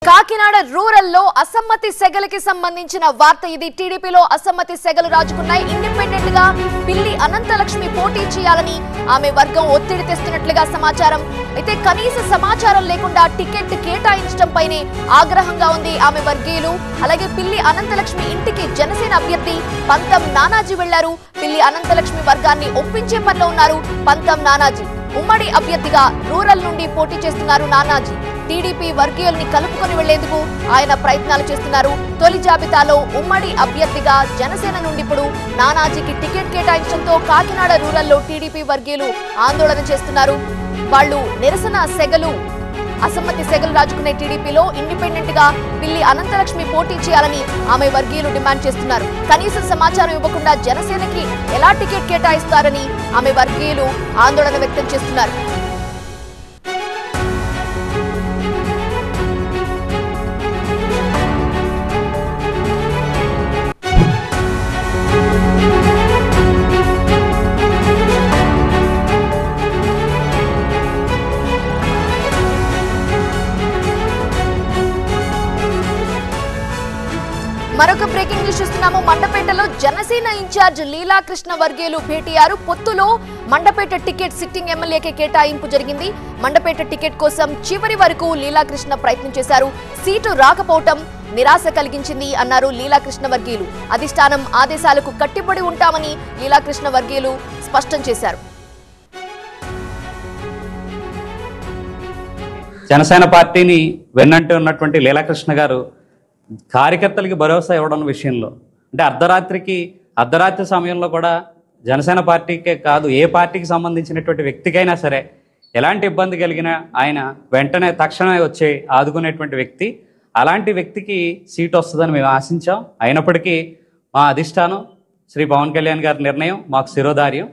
Kakinada rural లో అసమ్మతి సెగలకి సంబంధించిన వార్త ఇది. టీడీపీలో అసమ్మతి సెగలు రాజుకున్నాయి. ఇండిపెండెంట్ గా పిల్లి అనంతలక్ష్మి పోటీ చేయాలని ఆమె వర్గం ఒత్తిడి తెస్తున్నట్లుగా సమాచారం. అయితే కనీస సమాచారం లేకుండా టికెట్ కేటాయించడంపైనే ఆగ్రహంగా ఉంది ఆమె వర్గీయులు. అలాగే పిల్లి అనంతలక్ష్మి ఇంటికి జనసేన అభ్యర్థి పంతం నానాజీ వెళ్లారు. పిల్లి అనంతలక్ష్మి వర్గాన్ని ఒప్పించే పనిలో ఉన్నారు పంతం నానాజీ. ఉమ్మడి అభ్యర్థిగా రూరల్ నుండి పోటీ చేస్తున్నారు నానాజీ. టీడీపీ వర్గీయుల్ని కలుపుకొని వెళ్లేందుకు ఆయన ప్రయత్నాలు చేస్తున్నారు. తొలి జాబితాలో ఉమ్మడి అభ్యర్థిగా జనసేన నుండి ఇప్పుడు నానాజీకి టికెట్ కేటాయించడంతో కాకినాడ రూరల్లో టీడీపీ వర్గీయులు ఆందోళన చేస్తున్నారు. వాళ్ళు నిరసన సెగలు అసమ్మతి సెగలు రాజుకునే టీడీపీలో ఇండిపెండెంట్ గా పిల్లి అనంతలక్ష్మి పోటీ చేయాలని ఆమె వర్గీయులు డిమాండ్ చేస్తున్నారు. కనీస సమాచారం ఇవ్వకుండా జనసేనకి ఎలా టికెట్ కేటాయిస్తారని ఆమె వర్గీయులు ఆందోళన వ్యక్తం చేస్తున్నారు. మరొక బ్రేకింగ్ న్యూస్ చూస్తున్నాము. మండపేటలో జనసేన ఇన్ఛార్జ్ లీలాకృష్ణ వర్గీయులు భేటీయారు. పొత్తులో మండపేట టికెట్ సిట్టింగ్ ఎమ్మెల్యేకే కేటాయింపు జరిగింది. మండపేట టికెట్ కోసం చివరి వరకు లీలాకృష్ణ ప్రయత్నం చేశారు. సీటు రాకపోవటం నిరాశ కలిగించింది అన్నారు లీలాకృష్ణ వర్గీయులు. అధిష్టానం ఆదేశాలకు కట్టుబడి ఉంటామని లీలాకృష్ణ వర్గీయులు స్పష్టం చేశారు. జనసేన పార్టీని వెన్నంటి ఉన్నటువంటి లీలాకృష్ణ గారు కార్యకర్తలకి భరోసా ఇవ్వడం విషయంలో అంటే అర్ధరాత్రి సమయంలో కూడా జనసేన పార్టీకే కాదు ఏ పార్టీకి సంబంధించినటువంటి వ్యక్తికైనా సరే ఎలాంటి ఇబ్బంది కలిగినా ఆయన వెంటనే తక్షణమే వచ్చి ఆదుకునేటువంటి వ్యక్తి. అలాంటి వ్యక్తికి సీట్ వస్తుందని మేము ఆశించాం. అయినప్పటికీ మా అధిష్టానం శ్రీ పవన్ కళ్యాణ్ గారి నిర్ణయం మాకు శిరోధార్యం.